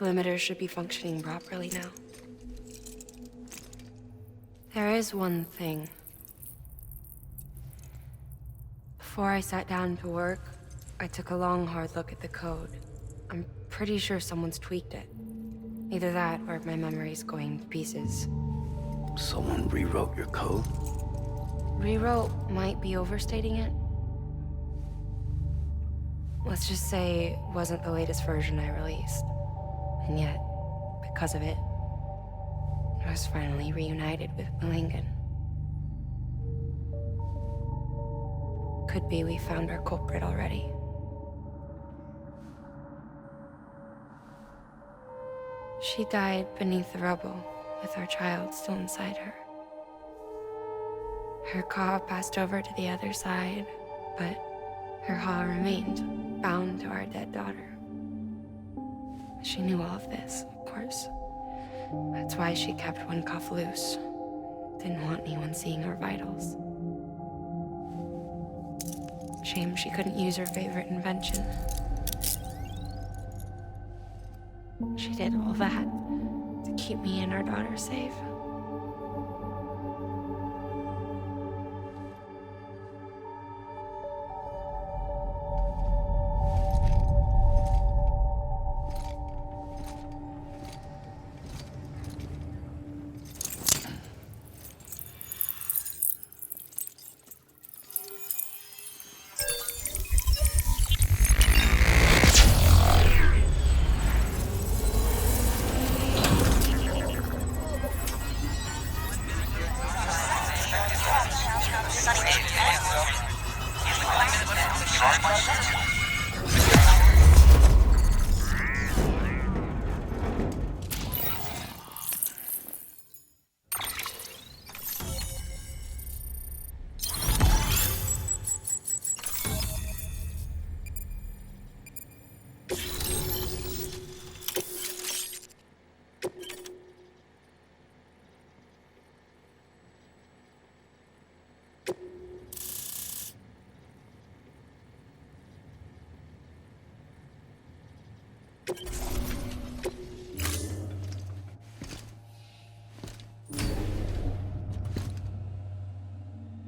Limiters should be functioning properly now. There is one thing. Before I sat down to work, I took a long, hard look at the code. I'm pretty sure someone's tweaked it. Either that, or my memory's going to pieces. Someone rewrote your code? Rewrote might be overstating it. Let's just say it wasn't the latest version I released. And yet, because of it, I was finally reunited with Malingen. Could be we found our culprit already. She died beneath the rubble, with our child still inside her. Her Ka passed over to the other side, but her Ha remained, bound to our dead daughter. She knew all of this, of course. That's why she kept one cuff loose. Didn't want anyone seeing her vitals. Shame she couldn't use her favorite invention. She did all that to keep me and our daughter safe.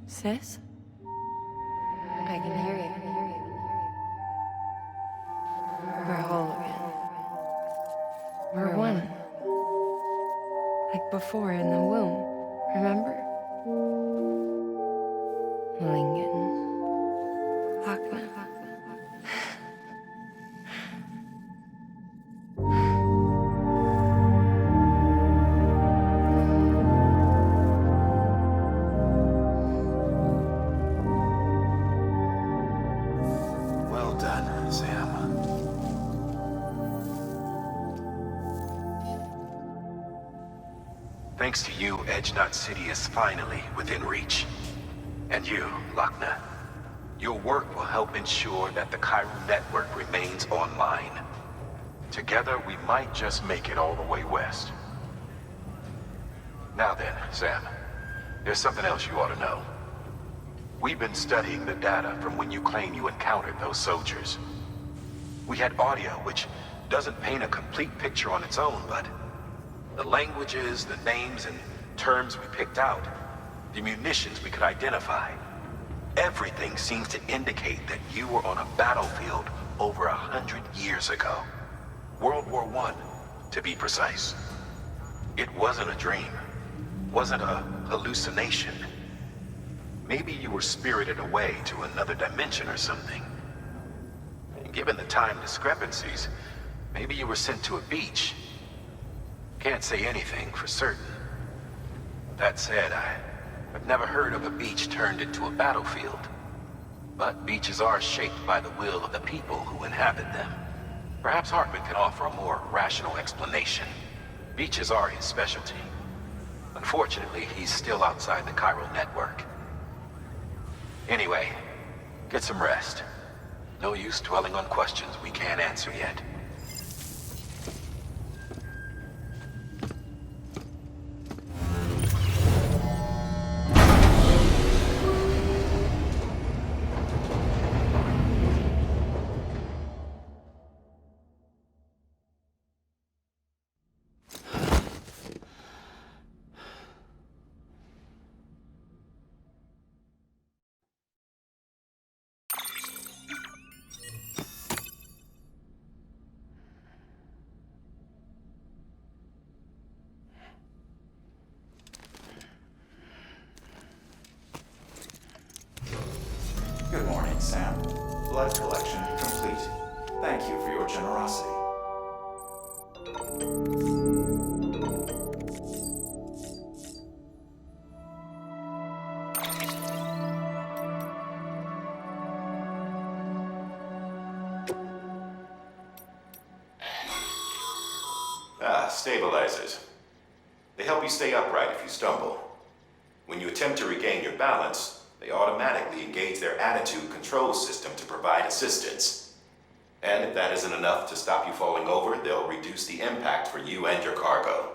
Sis? I can hear you. We're whole again. We're one. Like before in the womb, remember? Malingen. Lockman. Well done, Sam. Thanks to you, Edgenut City is finally within reach. And you, Lochner. Your work will help ensure that the Chiral network remains online. Together, we might just make it all the way west. Now then, Sam, there's something else you ought to know. We've been studying the data from when you claim you encountered those soldiers. We had audio, which doesn't paint a complete picture on its own, but the languages, the names and terms we picked out, the munitions we could identify, everything seems to indicate that you were on a battlefield over 100 years ago. World War I, to be precise. It wasn't a dream, wasn't a hallucination. Maybe you were spirited away to another dimension or something. And given the time discrepancies, maybe you were sent to a beach. Can't say anything for certain. That said, I've never heard of a beach turned into a battlefield. But beaches are shaped by the will of the people who inhabit them. Perhaps Hartman can offer a more rational explanation. Beaches are his specialty. Unfortunately, he's still outside the Chiral network. Anyway, get some rest. No use dwelling on questions we can't answer yet. generosity. Stabilizers. They help you stay upright if you stumble. When you attempt to regain your balance, they automatically engage their attitude control system to provide assistance. And if that isn't enough to stop you falling over, they'll reduce the impact for you and your cargo.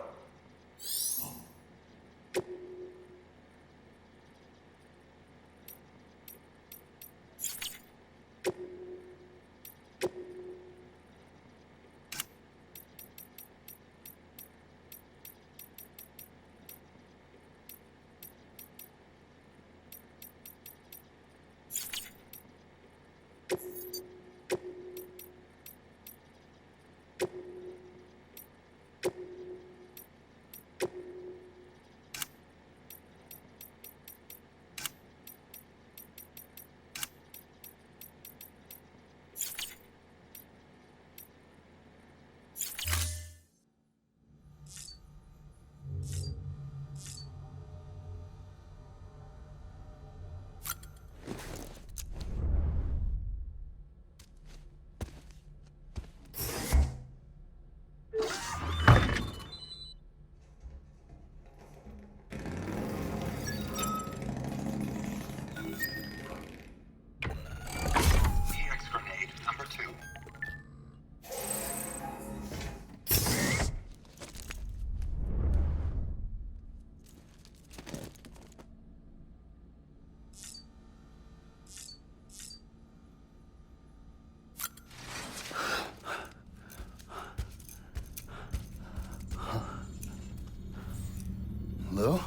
Hello?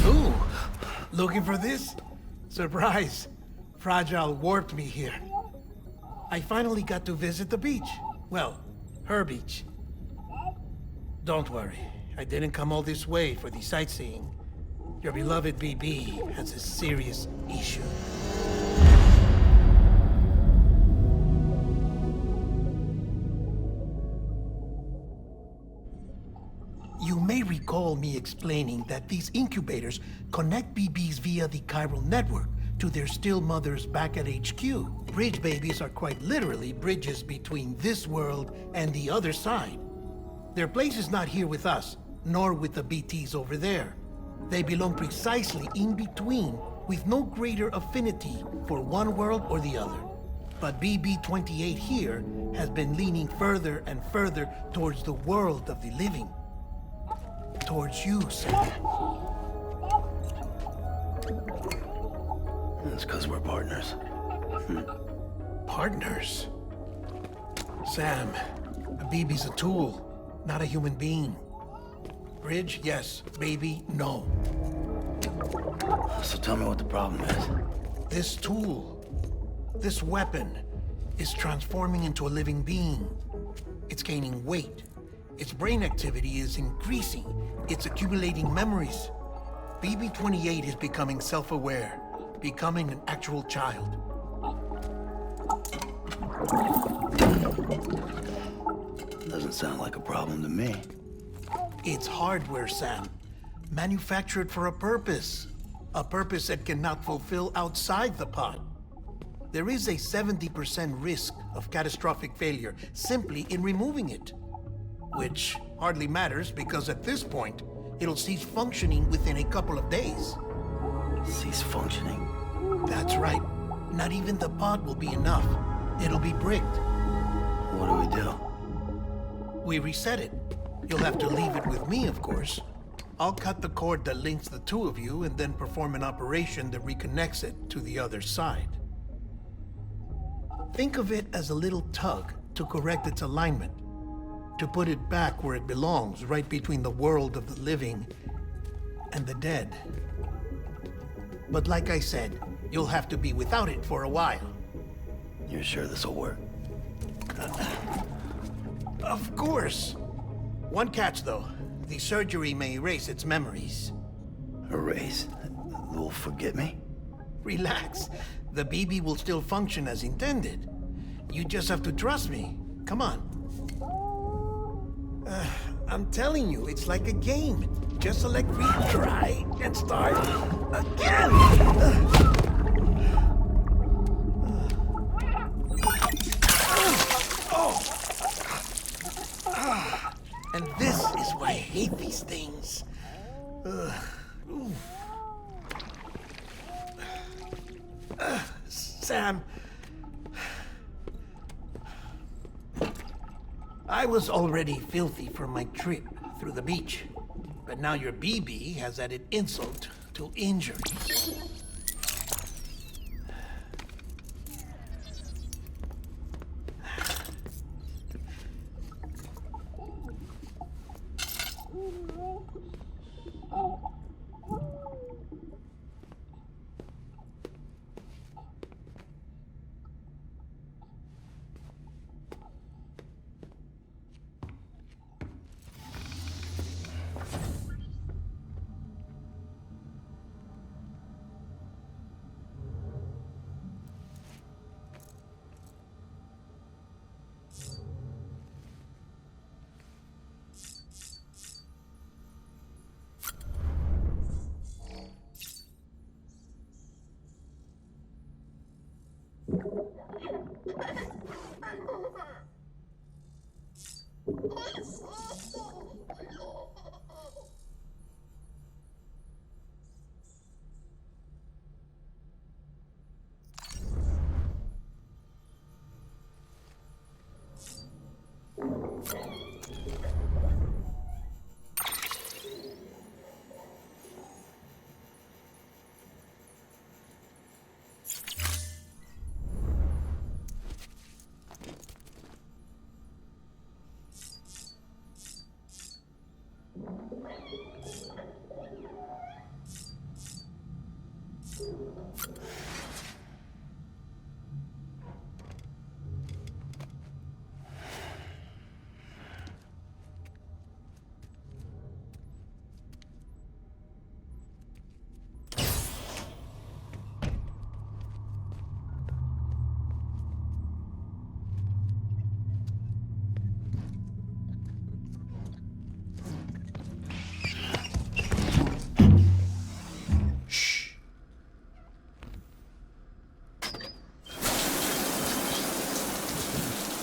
Ooh, looking for this? Surprise. Fragile warped me here. I finally got to visit the beach. Well, her beach. Don't worry, I didn't come all this way for the sightseeing. Your beloved BB has a serious issue. You may recall me explaining that these incubators connect BBs via the chiral network to their still mothers back at HQ. Bridge babies are quite literally bridges between this world and the other side. Their place is not here with us, nor with the BTs over there. They belong precisely in between, with no greater affinity for one world or the other. But BB-28 here has been leaning further and further towards the world of the living. Towards you, Sam. It's because we're partners. Partners? Sam, a BB's a tool, not a human being. Bridge, yes. Baby, no. So tell me what the problem is. This tool, this weapon, is transforming into a living being. It's gaining weight. Its brain activity is increasing. It's accumulating memories. BB-28 is becoming self-aware, becoming an actual child. Doesn't sound like a problem to me. It's hardware, Sam. Manufactured for a purpose. A purpose it cannot fulfill outside the pod. There is a 70% risk of catastrophic failure simply in removing it. Which hardly matters because at this point, it'll cease functioning within a couple of days. Cease functioning? That's right. Not even the pod will be enough. It'll be bricked. What do we do? We reset it. You'll have to leave it with me, of course. I'll cut the cord that links the two of you and then perform an operation that reconnects it to the other side. Think of it as a little tug to correct its alignment. To put it back where it belongs, right between the world of the living and the dead. But like I said, you'll have to be without it for a while. You're sure this'll work? Of course. One catch, though. The surgery may erase its memories. Erase? Will forget me? Relax. The BB will still function as intended. You just have to trust me. Come on. I'm telling you, it's like a game. Just select retry and start again. And this is why I hate these things. Sam, I was already filthy from my trip through the beach, but now your BB has added insult to injury.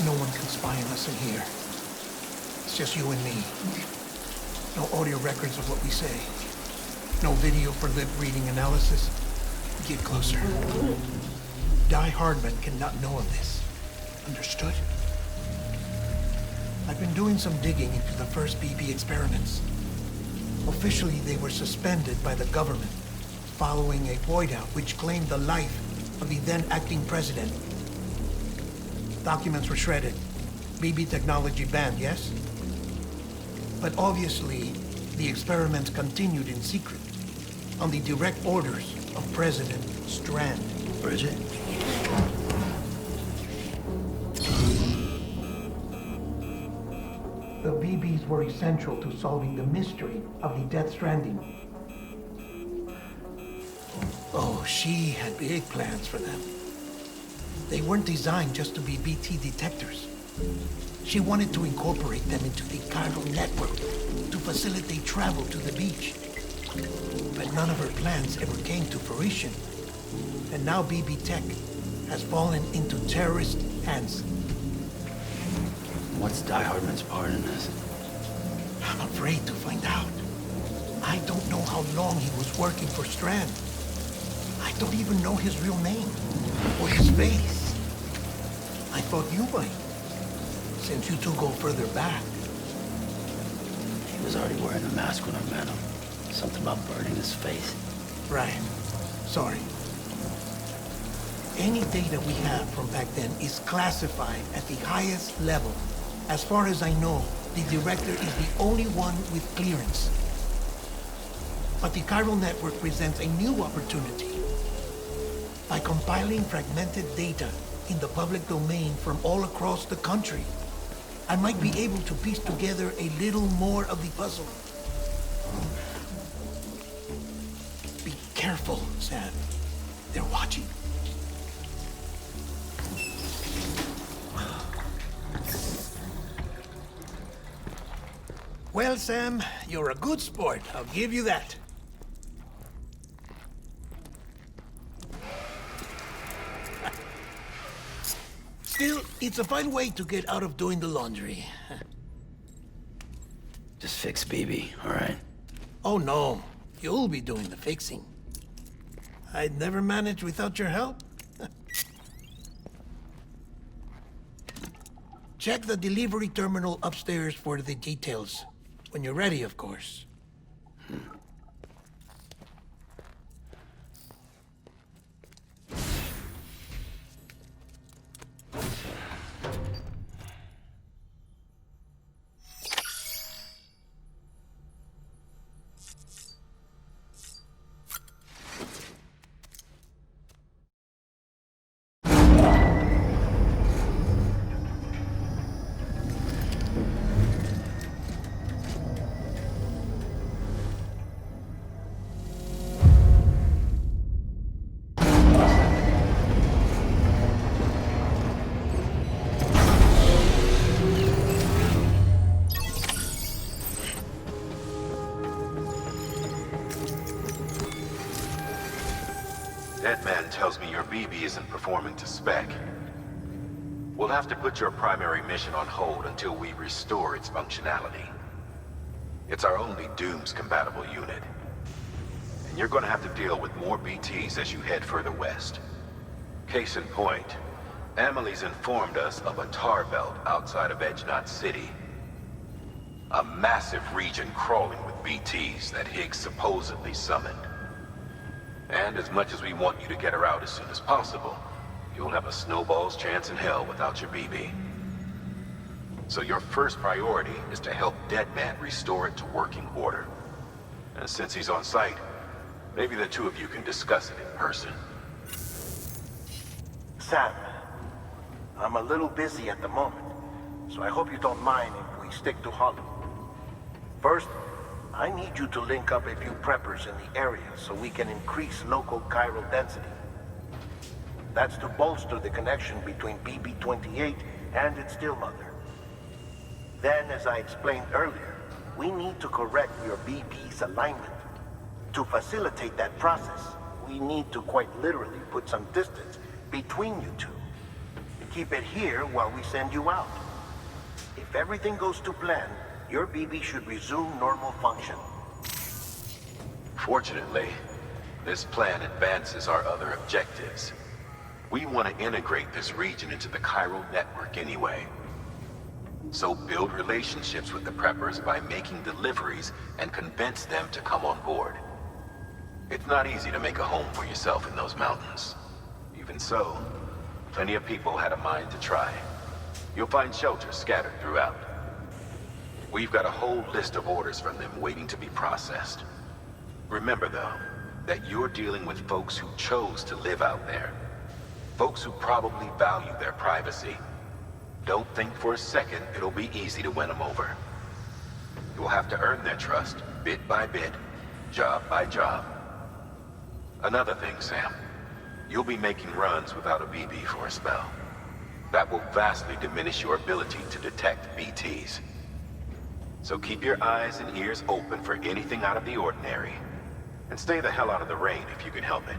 No one can spy on us in here. It's just you and me. No audio records of what we say. No video for lip reading analysis. Get closer. Die Hardman cannot know of this. Understood? I've been doing some digging into the first BB experiments. Officially, they were suspended by the government following a void-out which claimed the life of the then acting president. Documents were shredded. BB technology banned, yes? But obviously, the experiments continued in secret, on the direct orders of President Strand. Bridget? The BBs were essential to solving the mystery of the Death Stranding. Oh, she had big plans for them. They weren't designed just to be BT detectors. She wanted to incorporate them into the chiral network to facilitate travel to the beach. But none of her plans ever came to fruition. And now BB Tech has fallen into terrorist hands. What's Die Hardman's part in this? I'm afraid to find out. I don't know how long he was working for Strand. I don't even know his real name or his face. I thought you might, since you two go further back. He was already wearing a mask when I met him. Something about burning his face. Right. Sorry. Any data we have from back then is classified at the highest level. As far as I know, the director is the only one with clearance. But the chiral network presents a new opportunity. By compiling fragmented data in the public domain from all across the country, I might be able to piece together a little more of the puzzle. Be careful, Sam. They're watching. Well, Sam, you're a good sport. I'll give you that. Still, it's a fine way to get out of doing the laundry. Just fix BB, all right? Oh no, you'll be doing the fixing. I'd never manage without your help. Check the delivery terminal upstairs for the details. When you're ready, of course. That man tells me your BB isn't performing to spec. We'll have to put your primary mission on hold until we restore its functionality. It's our only Dooms-compatible unit. And you're gonna have to deal with more BTs as you head further west. Case in point, Amelie's informed us of a tar belt outside of Edge Knot City. A massive region crawling with BTs that Higgs supposedly summoned. And as much as we want you to get her out as soon as possible, you'll have a snowball's chance in hell without your BB. So your first priority is to help Deadman restore it to working order. And since he's on site, maybe the two of you can discuss it in person. Sam, I'm a little busy at the moment, so I hope you don't mind if we stick to Hollow. First, I need you to link up a few preppers in the area so we can increase local chiral density. That's to bolster the connection between BB-28 and its still mother. Then, as I explained earlier, we need to correct your BB's alignment. To facilitate that process, we need to quite literally put some distance between you two. Keep it here while we send you out. If everything goes to plan, your BB should resume normal function. Fortunately, this plan advances our other objectives. We want to integrate this region into the chiral network anyway. So build relationships with the preppers by making deliveries and convince them to come on board. It's not easy to make a home for yourself in those mountains. Even so, plenty of people had a mind to try. You'll find shelters scattered throughout. We've got a whole list of orders from them waiting to be processed. Remember, though, that you're dealing with folks who chose to live out there. Folks who probably value their privacy. Don't think for a second it'll be easy to win them over. You'll have to earn their trust, bit by bit, job by job. Another thing, Sam. You'll be making runs without a BB for a spell. That will vastly diminish your ability to detect BTs. So keep your eyes and ears open for anything out of the ordinary. And stay the hell out of the rain if you can help it.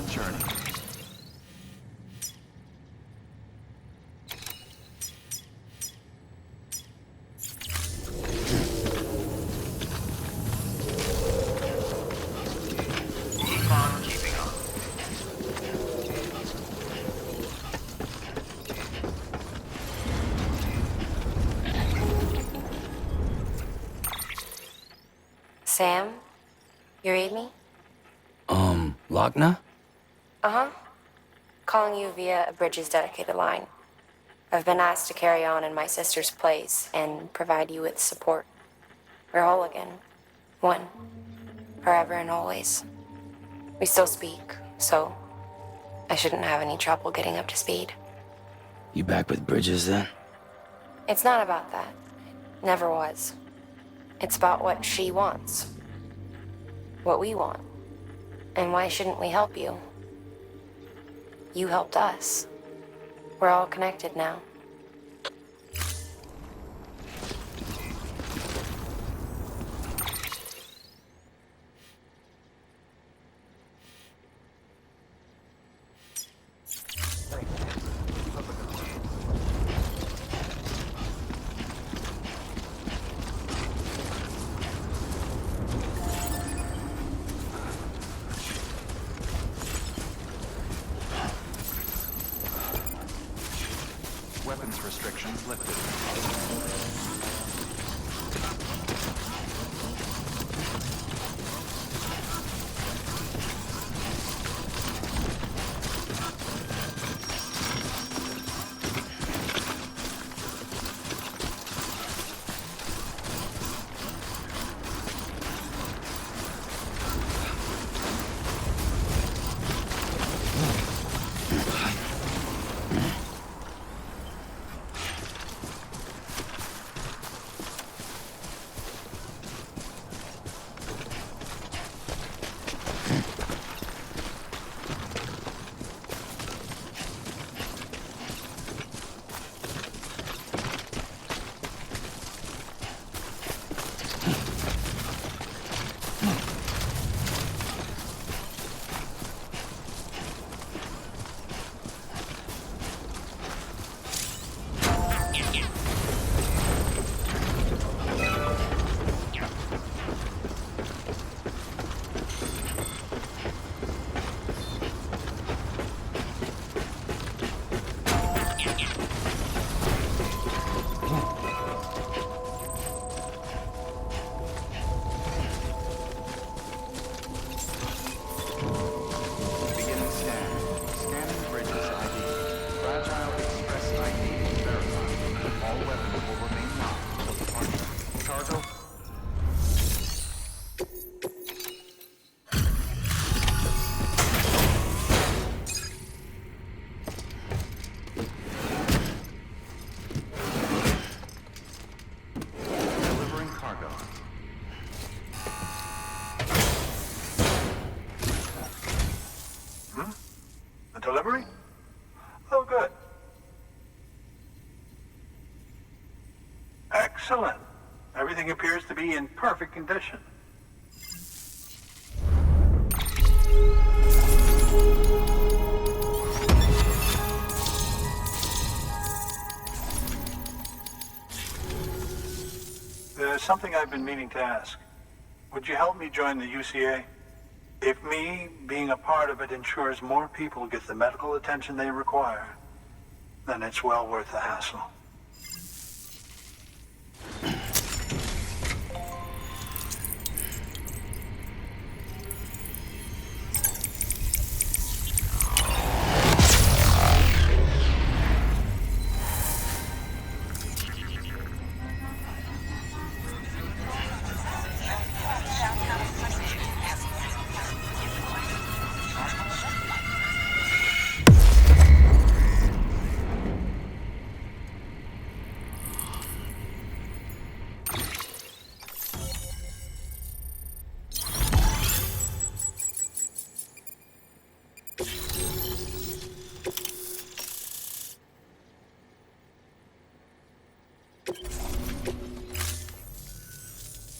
journey. Keep on keeping on. Sam, you read me? Lochna? Uh-huh. Calling you via a Bridges dedicated line. I've been asked to carry on in my sister's place and provide you with support. We're whole again. One. Forever and always. We still speak, so I shouldn't have any trouble getting up to speed. You back with Bridges then? It's not about that. It never was. It's about what she wants. What we want. And why shouldn't we help you? You helped us. We're all connected now. Weapons restrictions lifted. Beginning scan. Scanning Bridges ID. Fragile Express ID verified. All weapons will remain locked until departure. Cargo. Delivering cargo. A delivery? Oh, good. Excellent. Everything appears to be in perfect condition. There's something I've been meaning to ask. Would you help me join the UCA? If me being a part of it ensures more people get the medical attention they require, then it's well worth the hassle.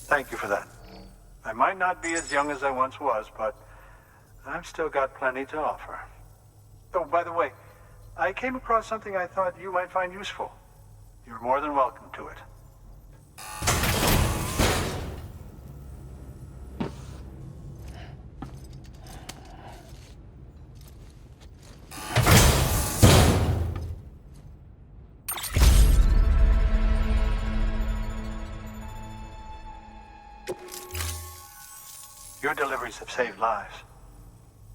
Thank you for that. I might not be as young as I once was, but I've still got plenty to offer. Oh, by the way, I came across something I thought you might find useful. You're more than welcome to it. Your deliveries have saved lives.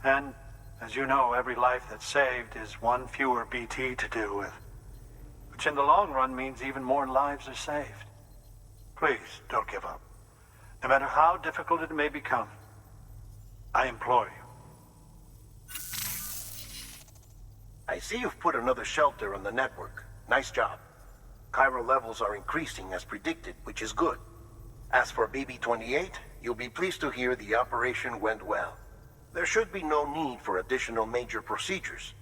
And, as you know, every life that's saved is one fewer BT to deal with. Which in the long run means even more lives are saved. Please, don't give up. No matter how difficult it may become, I implore you. I see you've put another shelter on the network. Nice job. Chiral levels are increasing as predicted, which is good. As for BB-28, you'll be pleased to hear the operation went well. There should be no need for additional major procedures.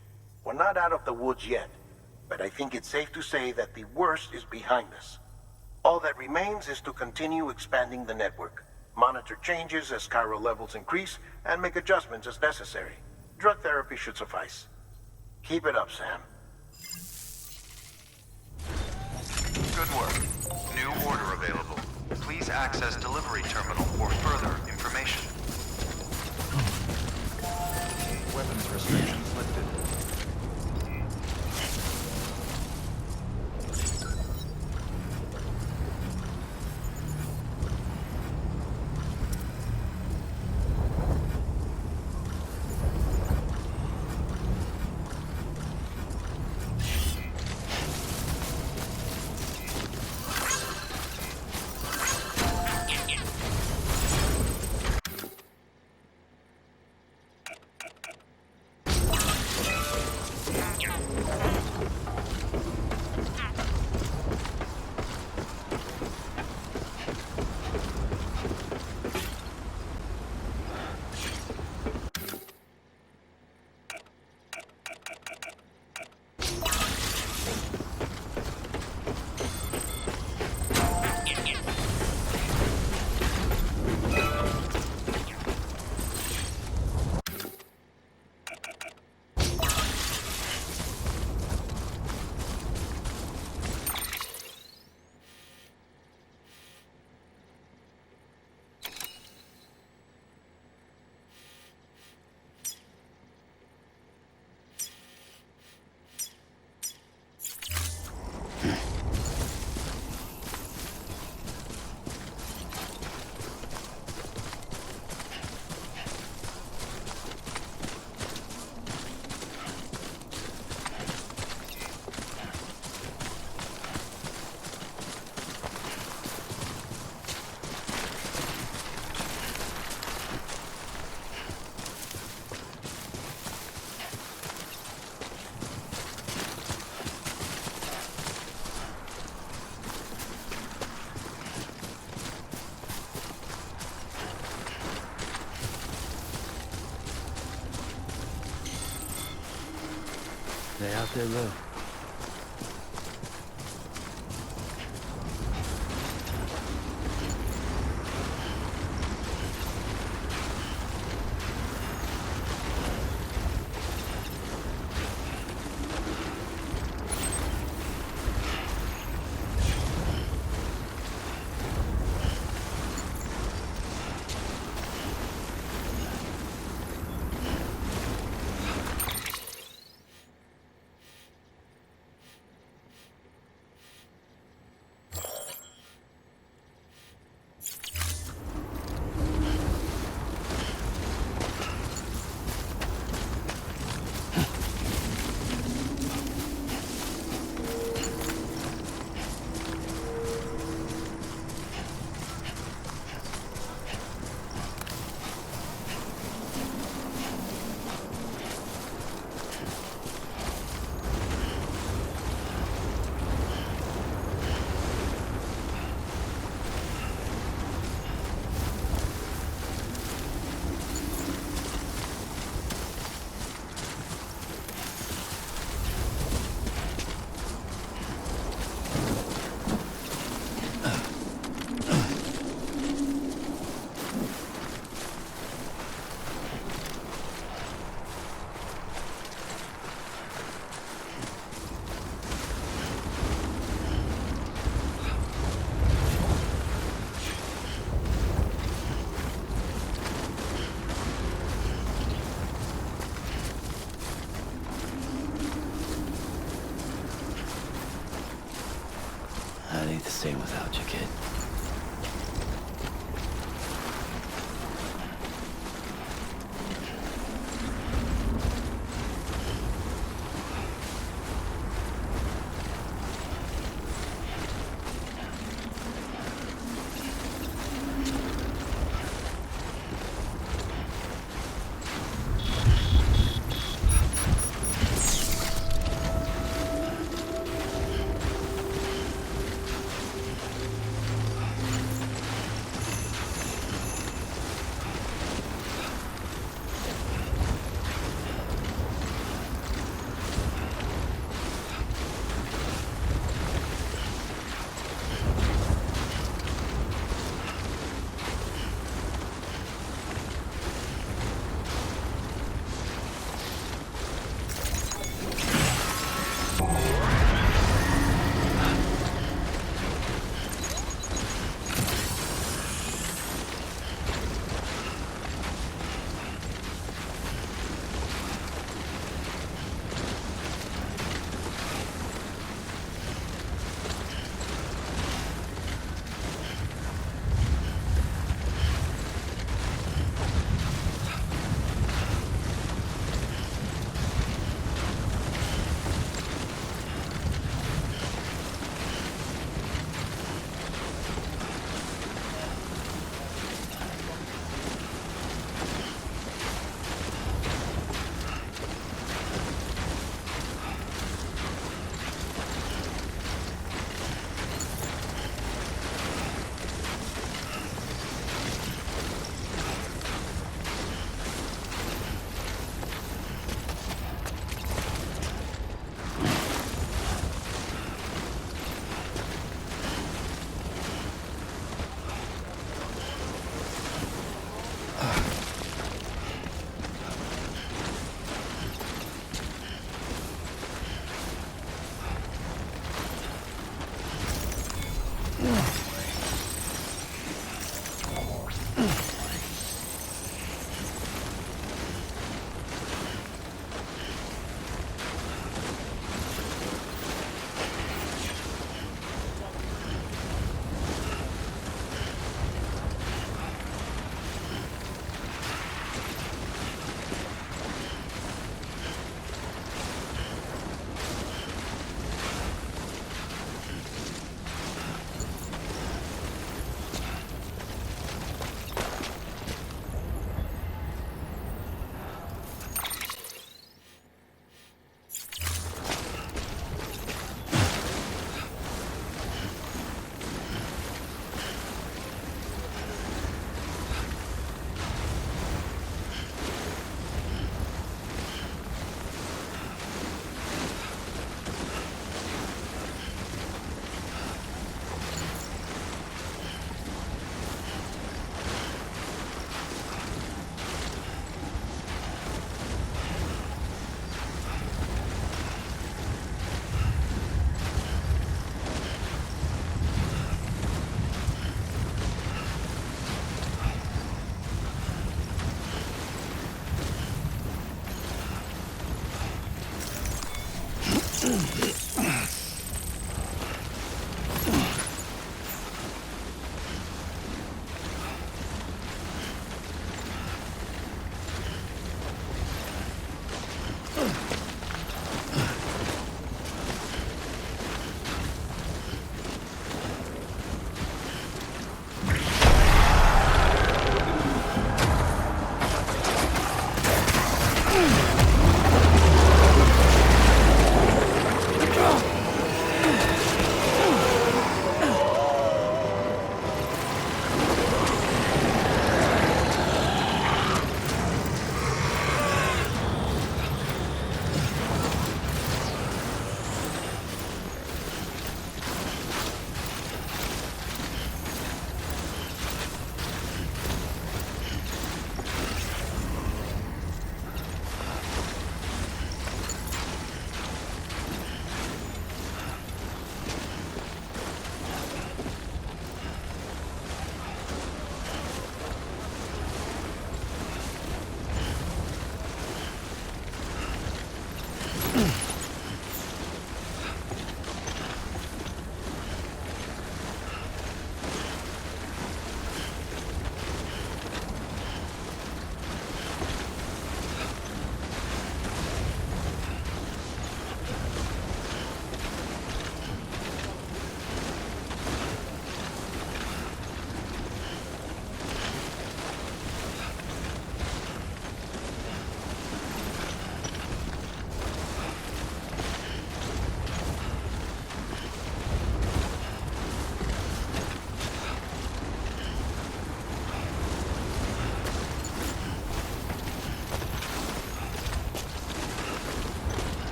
We're not out of the woods yet, but I think it's safe to say that the worst is behind us. All that remains is to continue expanding the network, monitor changes as chiral levels increase, and make adjustments as necessary. Drug therapy should suffice. Keep it up, Sam. Good work. New order available. Please access delivery terminal for further information. Weapons restrictions lifted. Stay out there low. I'd hate to stay without you, kid.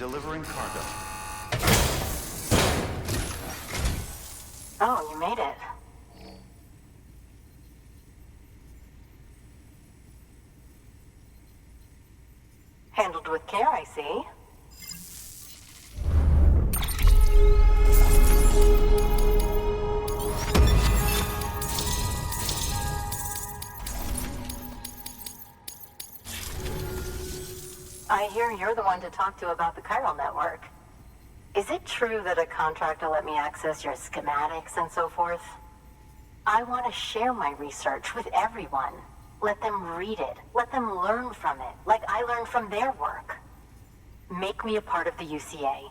Delivering cargo. Oh, you made it. Handled with care, I see. I hear you're the one to talk to about the chiral network. Is it true that a contractor let me access your schematics and so forth? I want to share my research with everyone. Let them read it. Let them learn from it, like I learned from their work. Make me a part of the UCA.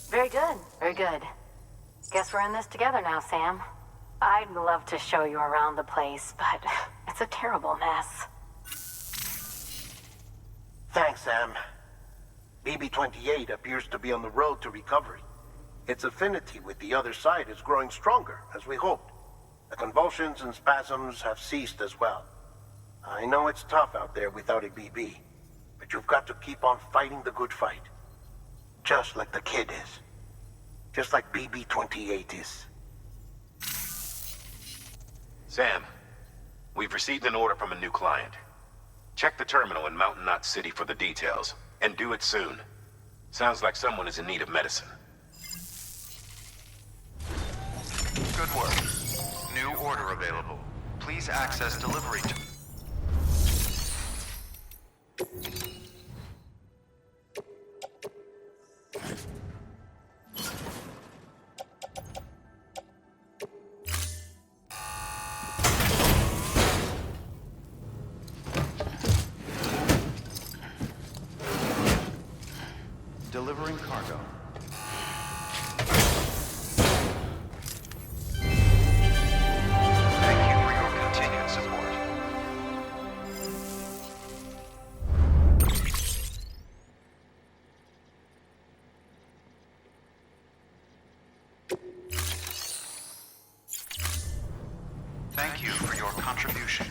Very good, very good. Guess we're in this together now, Sam. I'd love to show you around the place, but it's a terrible mess. Thanks, Sam. BB-28 appears to be on the road to recovery. Its affinity with the other side is growing stronger, as we hoped. The convulsions and spasms have ceased as well. I know it's tough out there without a BB, but you've got to keep on fighting the good fight. Just like the kid is. Just like BB-28 is. Sam, we've received an order from a new client. Check the terminal in Mountain Knot City for the details, and do it soon. Sounds like someone is in need of medicine. Good work. New order available. Please access delivery. Delivering cargo. Thank you for your continued support. Thank you for your contribution.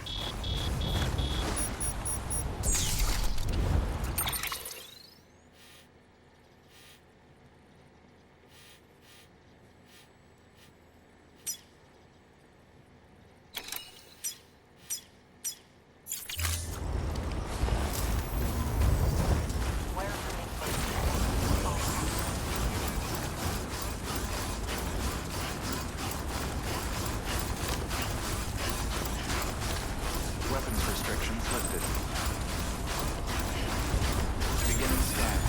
Weapons restrictions lifted. Beginning scan.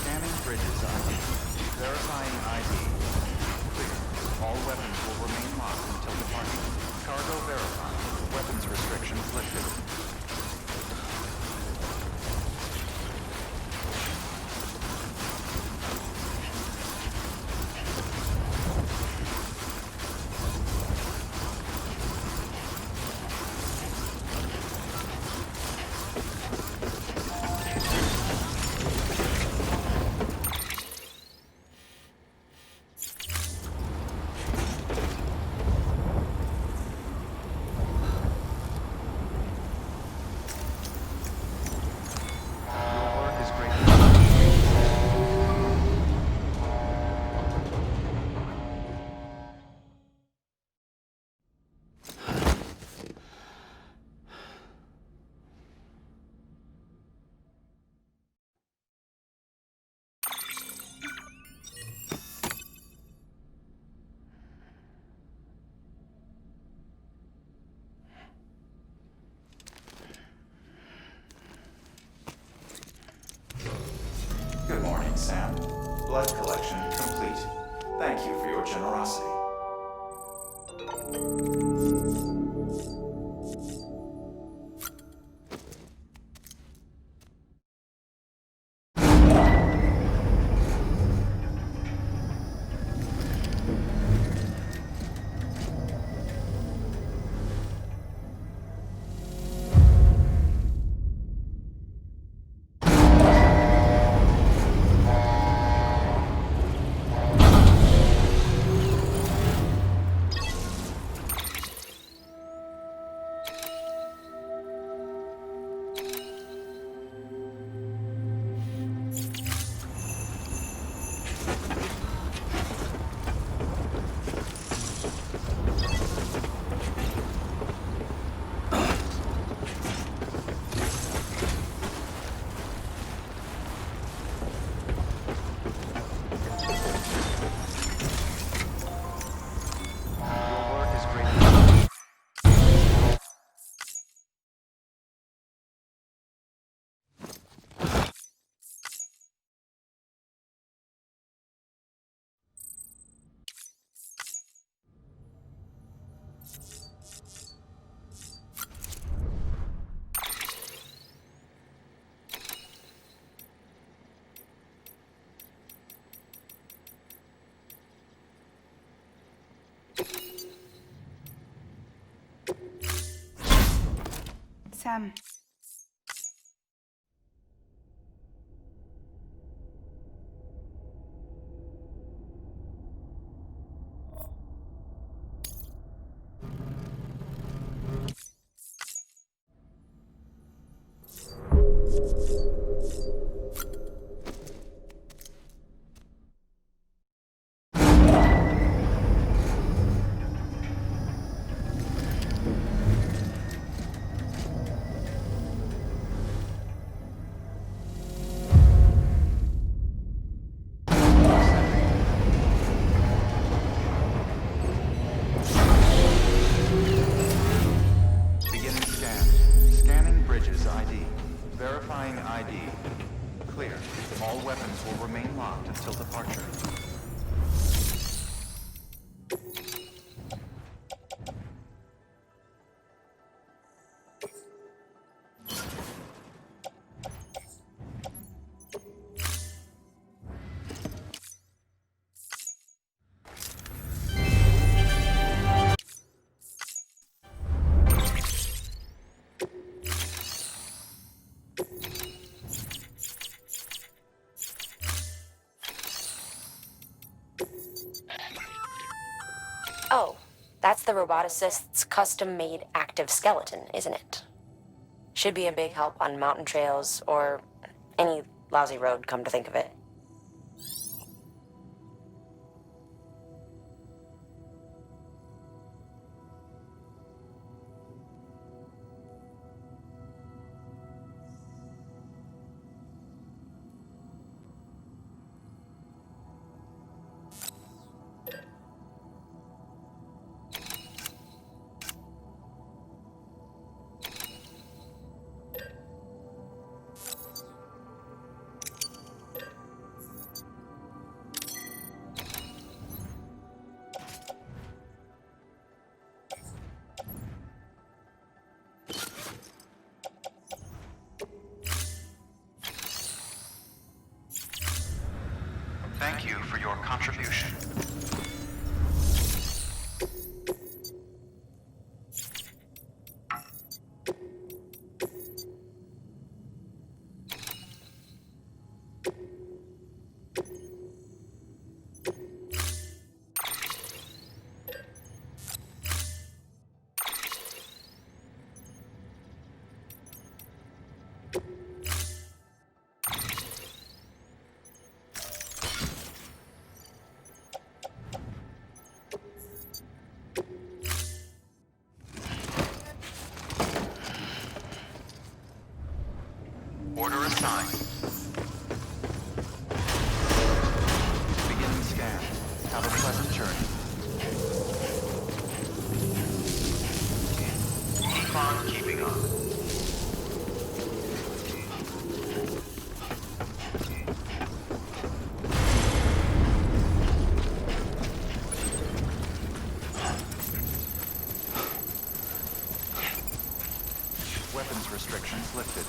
Scanning bridges ID. Verifying ID. Clear. All weapons will remain locked until departure. Cargo verified. Weapons restrictions lifted. generosity. Your work is greatly. Sam. Beginning scan. Scanning bridges ID. Verifying ID. Clear. All weapons will remain locked until departure. Oh, that's the roboticist's custom-made active skeleton, isn't it? Should be a big help on mountain trails or any lousy road, come to think of it. Thank you for your contribution. Order assigned. Beginning scan. Have a pleasant journey. Keep on keeping on. restrictions lifted.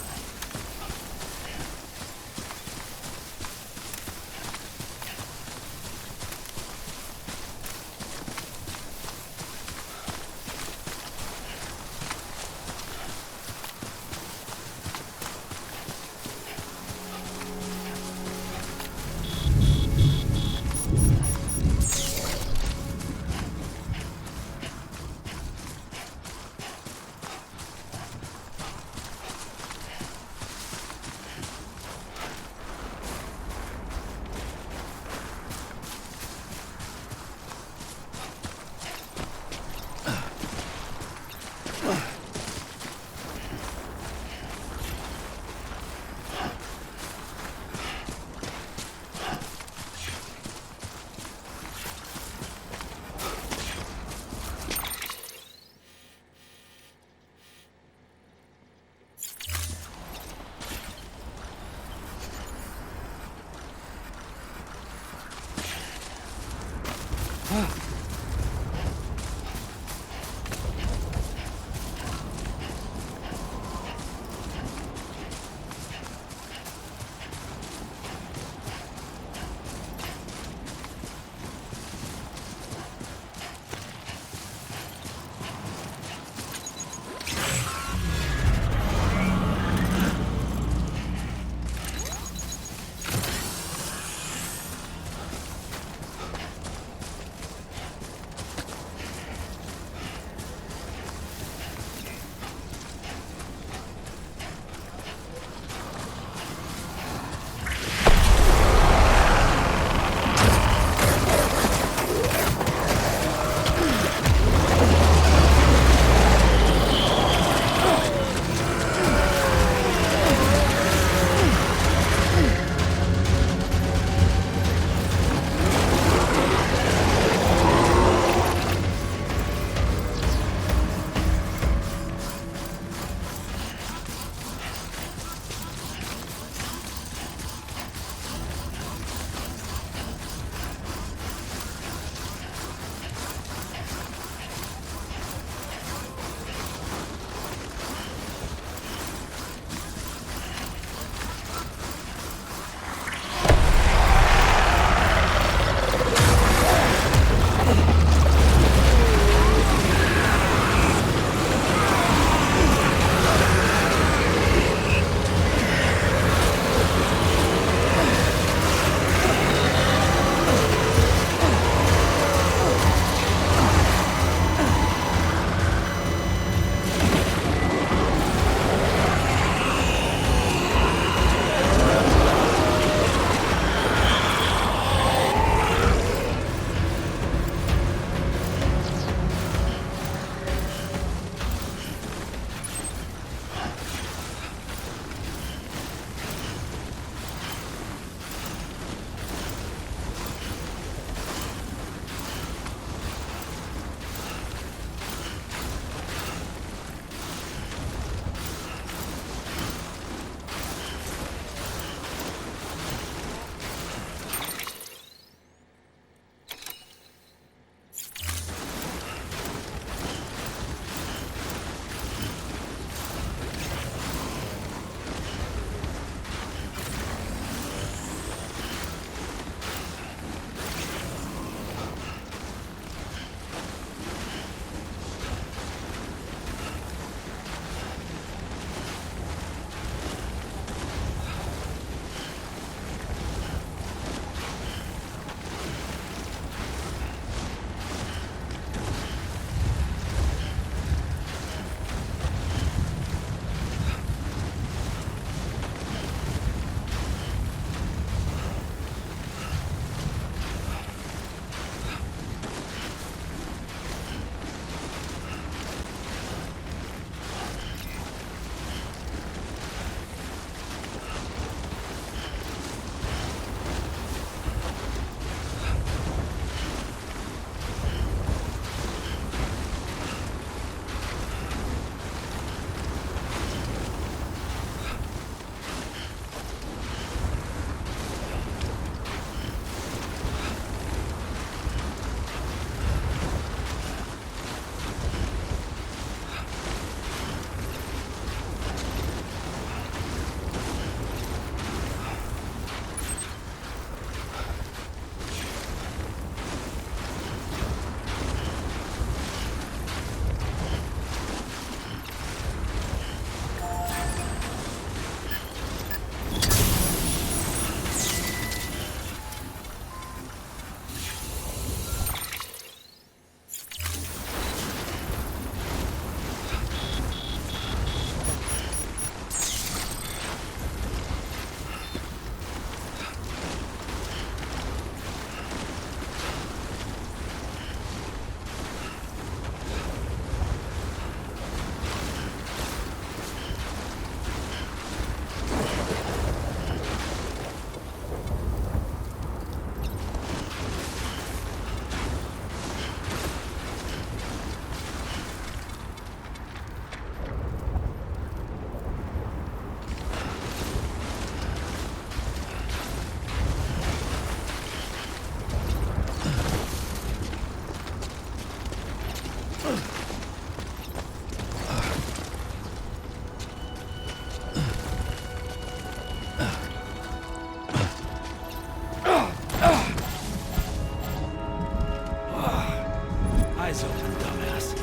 Eyes open, dumbass.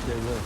They look.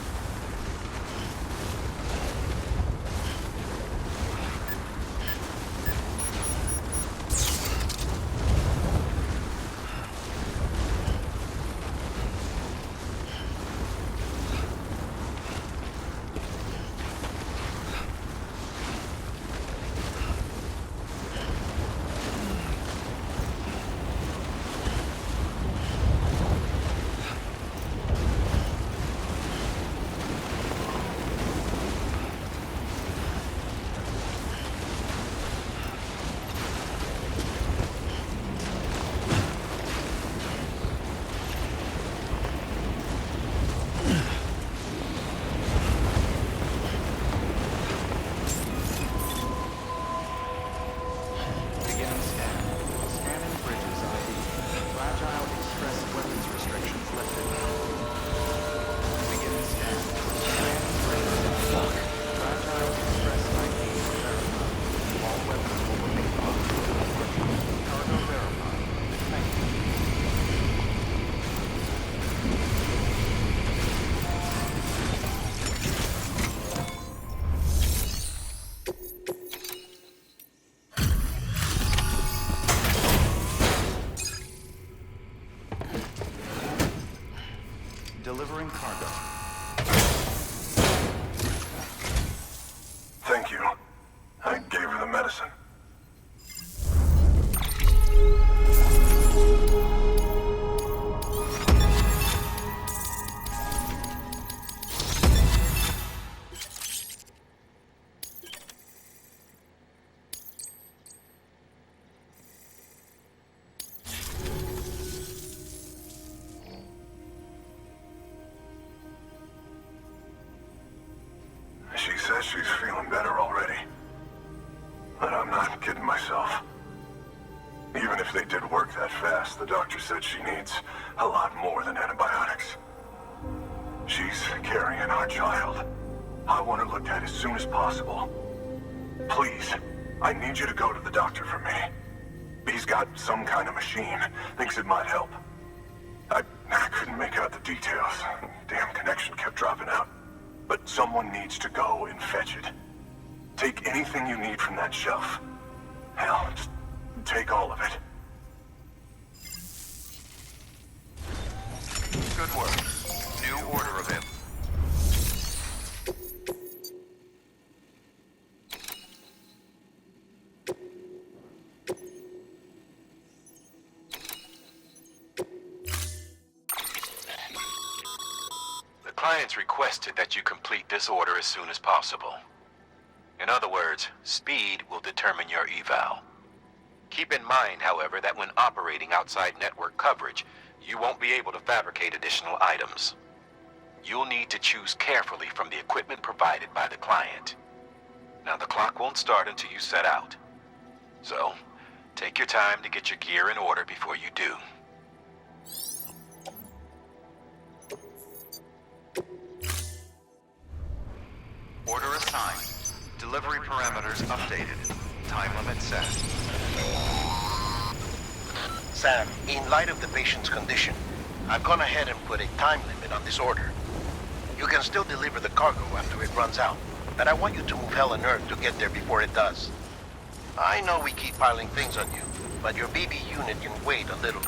Delivering cargo. Thank you. I gave her the medicine. She says she's feeling better already. But I'm not kidding myself. Even if they did work that fast, the doctor said she needs a lot more than antibiotics. She's carrying our child. I want her looked at as soon as possible. Please, I need you to go to the doctor for me. He's got some kind of machine. Thinks it might help. I couldn't make out the details. Damn connection kept dropping out. But someone needs to go and fetch it. Take anything you need from that shelf. Hell, just take all of it. Good work. New order of him. The client's requested that you complete this order as soon as possible. In other words, speed will determine your eval. Keep in mind, however, that when operating outside network coverage, you won't be able to fabricate additional items. You'll need to choose carefully from the equipment provided by the client. Now, the clock won't start until you set out. So, take your time to get your gear in order before you do. Order assigned. Delivery parameters updated. Time limit set. Sam, in light of the patient's condition, I've gone ahead and put a time limit on this order. You can still deliver the cargo after it runs out, but I want you to move hell and earth to get there before it does. I know we keep piling things on you, but your BB unit can wait a little.